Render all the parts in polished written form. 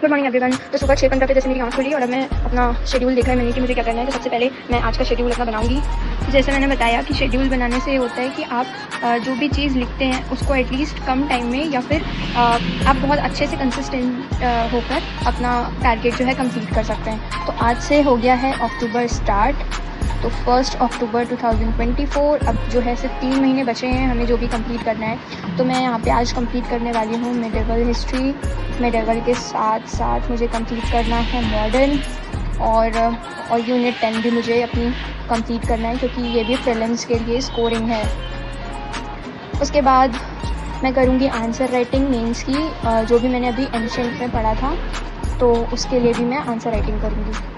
Good morning everyone. तो सुबह 6:15 पे जैसे मेरी आँख खुली और अब मैं अपना शेड्यूल देखा है मैंने कि मुझे क्या करना है। तो सबसे पहले मैं आज का शेड्यूल अपना बनाऊंगी। तो जैसे मैंने बताया कि शेड्यूल बनाने से होता है कि आप जो भी चीज़ लिखते हैं उसको एटलीस्ट कम टाइम में या फिर आप बहुत अच्छे से कंसिस्टेंट होकर अपना टारगेट जो है कंप्लीट कर सकते हैं। तो आज से हो गया है अक्टूबर स्टार्ट। तो 1 अक्टूबर 2024 अब जो है सिर्फ 3 महीने बचे हैं हमें जो भी कंप्लीट करना है। तो मैं यहाँ पे आज कंप्लीट करने वाली हूँ मेडिवल हिस्ट्री। मेडिवल के साथ साथ मुझे कंप्लीट करना है मॉडर्न और यूनिट 10 भी मुझे अपनी कंप्लीट करना है क्योंकि ये भी प्रीलिम्स के लिए स्कोरिंग है। उसके बाद मैं करूँगी आंसर राइटिंग मेंस की, जो भी मैंने अभी एंशिएंट में पढ़ा था तो उसके लिए भी मैं आंसर राइटिंग करूँगी।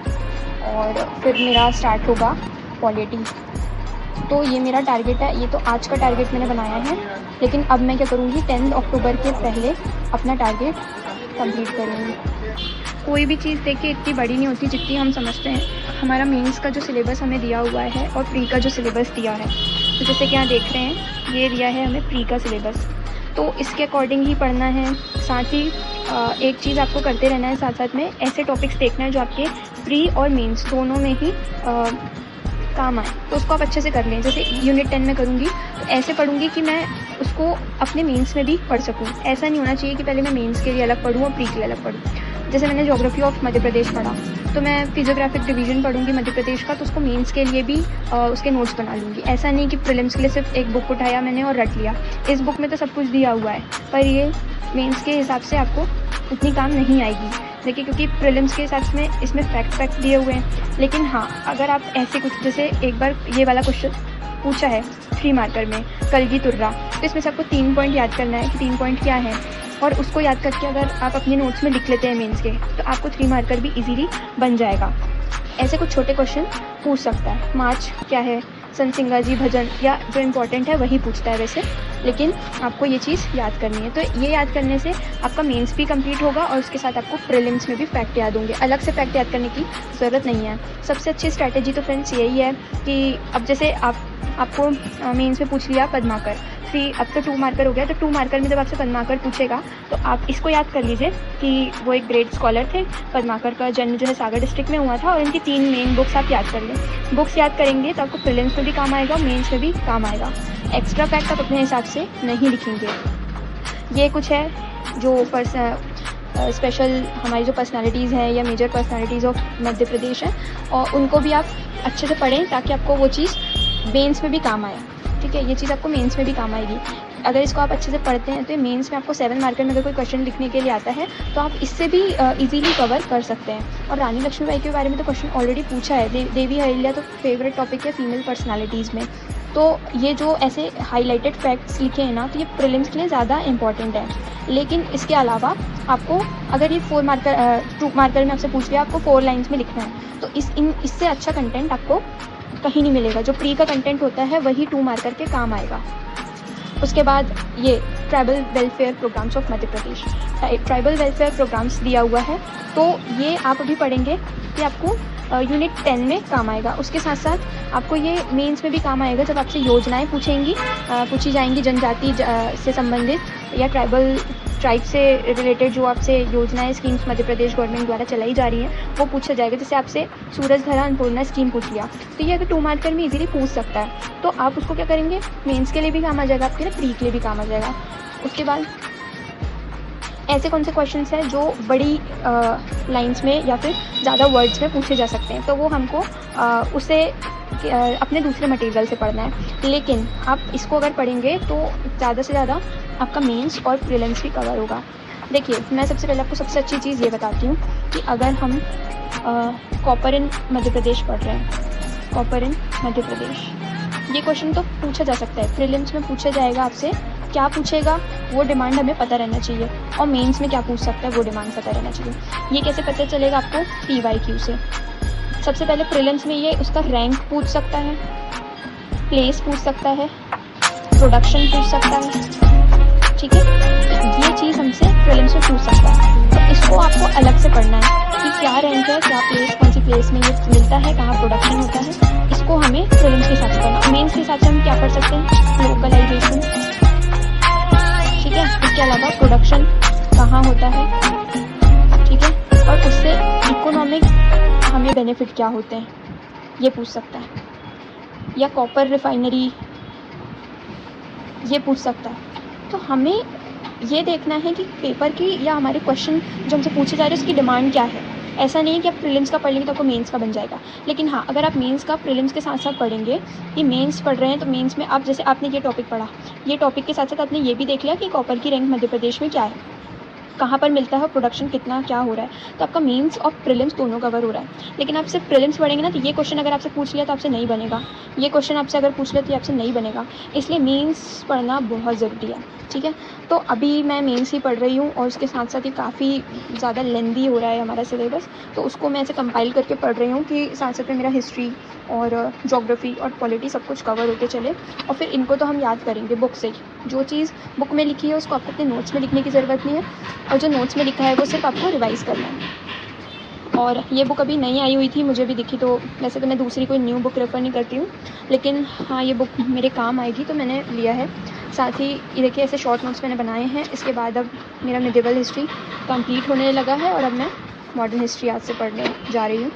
और फिर मेरा स्टार्ट होगा पॉलिटी। तो ये मेरा टारगेट है, ये तो आज का टारगेट मैंने बनाया है, लेकिन अब मैं क्या करूँगी 10 अक्टूबर के पहले अपना टारगेट कंप्लीट करूँगी। कोई भी चीज़ देखिए इतनी बड़ी नहीं होती जितनी हम समझते हैं। हमारा मेंस का जो सिलेबस हमें दिया हुआ है और प्री का जो सिलेबस दिया है, तो जैसे कि यहाँ देख रहे हैं ये दिया है हमें प्री का सिलेबस, तो इसके अकॉर्डिंग ही पढ़ना है। साथ ही एक चीज़ आपको करते रहना है, साथ साथ में ऐसे टॉपिक्स देखना है जो आपके प्री और मेंस दोनों में ही काम आए, तो उसको आप अच्छे से कर लें। जैसे यूनिट 10 में करूँगी तो ऐसे पढ़ूँगी कि मैं उसको अपने मेंस में भी पढ़ सकूँ। ऐसा नहीं होना चाहिए कि पहले मैं मेंस के लिए अलग पढ़ूँ और प्री के लिए अलग पढ़ूँ। जैसे मैंने ज्योग्राफी ऑफ मध्य प्रदेश पढ़ा तो मैं फिजियोग्राफिक डिवीज़न पढ़ूँगी मध्य प्रदेश का, तो उसको मेंस के लिए भी उसके नोट्स बना लूँगी। ऐसा नहीं कि प्रीलिम्स के लिए सिर्फ एक बुक उठाया मैंने और रट लिया। इस बुक में तो सब कुछ दिया हुआ है, पर ये मेंस के हिसाब से आपको उतनी काम नहीं आएगी। देखिए क्योंकि प्रीलिम्स के हिसाब से इसमें फैक्ट दिए हुए हैं। लेकिन हाँ, अगर आप ऐसे कुछ, जैसे एक बार ये वाला क्वेश्चन पूछा है 3 मार्कर में कलगी तुर्रा, तो इसमें से आपको 3 पॉइंट याद करना है कि 3 पॉइंट क्या है, और उसको याद करके अगर आप अपने नोट्स में लिख लेते हैं मेंस के, तो आपको 3 मार्कर भी इजीली बन जाएगा। ऐसे कुछ छोटे क्वेश्चन पूछ सकता है। मार्च क्या है, संसिंगा जी भजन, या जो इम्पोर्टेंट है वही पूछता है वैसे, लेकिन आपको ये चीज़ याद करनी है। तो ये याद करने से आपका मेंस भी कंप्लीट होगा और उसके साथ आपको प्रीलिम्स में भी फैक्ट याद होंगे। अलग से फैक्ट याद करने की ज़रूरत नहीं है। सबसे अच्छी स्ट्रैटेजी तो फ्रेंड्स यही है कि अब जैसे आपको मेंस में पूछ लिया पद्माकर, अब तो 2 मार्कर हो गया, तो 2 मार्कर में जब आपसे पद्माकर पूछेगा तो आप इसको याद कर लीजिए कि वो एक ग्रेट स्कॉलर थे। पद्माकर का जन्म जो है सागर डिस्ट्रिक्ट में हुआ था, और इनकी 3 मेन बुक्स आप याद कर लें। बुक्स याद करेंगे तो आपको प्रीलिम्स में भी काम आएगा, मेंस में भी काम आएगा। एक्स्ट्रा फैक्ट आप अपने हिसाब से नहीं लिखेंगे। ये कुछ है जो स्पेशल हमारी जो पर्सनालिटीज़ हैं या मेजर पर्सनालिटीज़ ऑफ मध्य प्रदेश हैं, और उनको भी आप अच्छे से पढ़ें ताकि आपको वो चीज़ मेंस में भी काम आए। ठीक है, ये चीज़ आपको मेंस में भी काम आएगी। अगर इसको आप अच्छे से पढ़ते हैं तो ये मेंस में आपको 7 मार्कर में अगर कोई क्वेश्चन लिखने के लिए आता है तो आप इससे भी इजीली कवर कर सकते हैं। और रानी लक्ष्मीबाई के बारे में तो क्वेश्चन ऑलरेडी पूछा है। देवी अहिल्या तो फेवरेट टॉपिक है फीमेल पर्सनालिटीज़ में। तो ये जो ऐसे हाईलाइटेड फैक्ट्स लिखे हैं ना, तो ये प्रीलिम्स के लिए ज़्यादा इंपॉर्टेंट है। लेकिन इसके अलावा आपको अगर ये 2 मार्कर में आपसे पूछ लिया, आपको 4 लाइन्स में लिखना है, तो इससे अच्छा कंटेंट आपको कहीं नहीं मिलेगा। जो प्री का कंटेंट होता है वही 2 मार्कर के काम आएगा। उसके बाद ये tribal welfare programmes of Madhya Pradesh, tribal welfare programmes दिया हुआ है, तो ये आप अभी पढ़ेंगे कि आपको यूनिट 10 में काम आएगा। उसके साथ साथ आपको ये मेंस में भी काम आएगा जब आपसे योजनाएं पूछी जाएंगी जनजाति से संबंधित या ट्राइब से रिलेटेड जो आपसे योजनाएं स्कीम्स मध्य प्रदेश गवर्नमेंट द्वारा चलाई जा रही हैं वो पूछा जाएगा। जैसे आपसे सूरजधरा अन्नपूर्णा स्कीम पूछ लिया, तो ये अगर 2 मार्कर में इजीली पूछ सकता है, तो आप उसको क्या करेंगे, मेंस के लिए भी काम आ जाएगा, आपके लिए प्री के लिए भी काम आ जाएगा। उसके बाद ऐसे कौन से क्वेश्चंस हैं जो बड़ी लाइंस में या फिर ज़्यादा वर्ड्स में पूछे जा सकते हैं, तो वो हमको उसे अपने दूसरे मटेरियल से पढ़ना है। लेकिन आप इसको अगर पढ़ेंगे तो ज़्यादा से ज़्यादा आपका मेंस और प्रीलिम्स भी कवर होगा। देखिए, मैं सबसे पहले आपको सबसे अच्छी चीज़ ये बताती हूँ कि अगर हम कॉपर इन मध्य प्रदेश पढ़ रहे हैं, कॉपर इन मध्य प्रदेश, ये क्वेश्चन तो पूछा जा सकता है। प्रीलिम्स में पूछा जाएगा आपसे, क्या पूछेगा वो डिमांड हमें पता रहना चाहिए, और मेंस में क्या पूछ सकता है वो डिमांड पता रहना चाहिए। ये कैसे पता चलेगा आपको, PYQ से। सबसे पहले प्रीलिम्स में ये उसका रैंक पूछ सकता है, प्लेस पूछ सकता है, प्रोडक्शन पूछ सकता है। ठीक है, ये चीज़ हमसे प्रीलिम्स में पूछ सकता है, तो इसको आपको अलग से पढ़ना है कि क्या रैंक है, क्या प्लेस, कौन सी प्लेस में ये मिलता है, कहाँ प्रोडक्शन होता है। इसको हमें प्रीलिम्स के हिसाब से पढ़ना। मेंस के हिसाब से हम क्या पढ़ सकते हैं, लोकलाइजेशन। ठीक है, इसके अलावा प्रोडक्शन कहाँ होता है। ठीक है, बेनिफिट क्या होते हैं, ये पूछ सकता है, या कॉपर रिफाइनरी, ये पूछ सकता है। तो हमें ये देखना है कि पेपर की या हमारे क्वेश्चन जो हमसे पूछे जा रहे हैं उसकी डिमांड क्या है। ऐसा नहीं है कि आप प्रीलिम्स का पढ़ लेंगे तो आपको मेंस का बन जाएगा, लेकिन हाँ, अगर आप मेंस का प्रीलिम्स के साथ साथ पढ़ेंगे, कि मेंस पढ़ रहे हैं तो मेंस में आप जैसे आपने ये टॉपिक पढ़ा, ये टॉपिक के साथ साथ आपने ये भी देख लिया कि कॉपर की रैंक मध्य प्रदेश में क्या है, कहाँ पर मिलता है, प्रोडक्शन कितना क्या हो रहा है, तो आपका मेंस और प्रीलिम्स दोनों कवर हो रहा है। लेकिन आप सिर्फ प्रीलिम्स पढ़ेंगे ना, तो ये क्वेश्चन अगर आपसे पूछ लिया तो आपसे नहीं बनेगा, ये क्वेश्चन आपसे अगर पूछ लिया तो आपसे नहीं बनेगा, इसलिए मेंस पढ़ना बहुत ज़रूरी है। ठीक है, तो अभी मैं मेंस ही पढ़ रही हूँ और उसके साथ साथ ही काफ़ी ज़्यादा लेंदी हो रहा है हमारा सिलेबस, तो उसको मैं ऐसे कंपाइल करके पढ़ रही हूँ कि साथ साथ में मेरा हिस्ट्री और ज्योग्राफी और पॉलिटी सब कुछ कवर होते चले, और फिर इनको तो हम याद करेंगे बुक से ही। जो चीज़ बुक में लिखी है उसको आपको अपने नोट्स में लिखने की ज़रूरत नहीं है, और जो नोट्स में लिखा है वो सिर्फ आपको रिवाइज़ करना है। और ये बुक अभी नई आई हुई थी, मुझे भी दिखी, तो वैसे तो मैं दूसरी कोई न्यू बुक रेफ़र नहीं करती हूँ, लेकिन हाँ, ये बुक मेरे काम आएगी तो मैंने लिया है। साथ ही ये देखिए ऐसे शॉर्ट नोट्स मैंने बनाए हैं। इसके बाद अब मेरा मिडिवल हिस्ट्री कंप्लीट होने लगा है और अब मैं मॉडर्न हिस्ट्री आज से पढ़ने जा रही हूँ।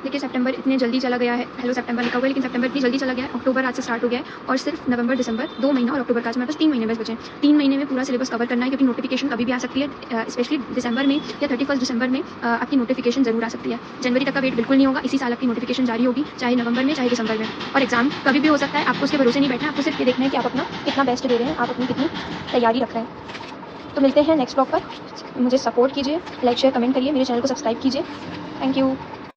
देखिए सितंबर इतने जल्दी चला गया है, हेलो सितंबर लिखा हुआ है, लेकिन सितंबर इतनी जल्दी चला गया है, अक्टूबर आज से स्टार्ट हो गया है, और सिर्फ नवंबर दिसंबर 2 महीना और अक्टूबर का आज मेरे पास 3 महीने बस बचे हैं। 3 महीने में पूरा सिलेबस कवर करना है, क्योंकि नोटिफिकेशन कभी भी आ सकती है, स्पेशली दिसंबर में या 31 दिसंबर में आपकी नोटिफिकेशन ज़रूर आ सकती है। जनवरी तक का वेट बिल्कुल नहीं होगा, इसी साल आपकी नोटिफिकेशन जारी होगी, चाहे नवंबर में चाहे दिसंबर में, और एग्जाम कभी भी हो सकता है। आपको उसके भरोसे नहीं बैठना, आपको सिर्फ ये देखना है कि आप अपना कितना बेस्ट दे रहे हैं, आप अपनी कितनी तैयारी रख रहे हैं। तो मिलते हैं नेक्स्ट ब्लॉग पर, मुझे सपोर्ट कीजिए, लाइक शेयर कमेंट करिए, मेरे चैनल को सब्सक्राइब कीजिए। Thank you.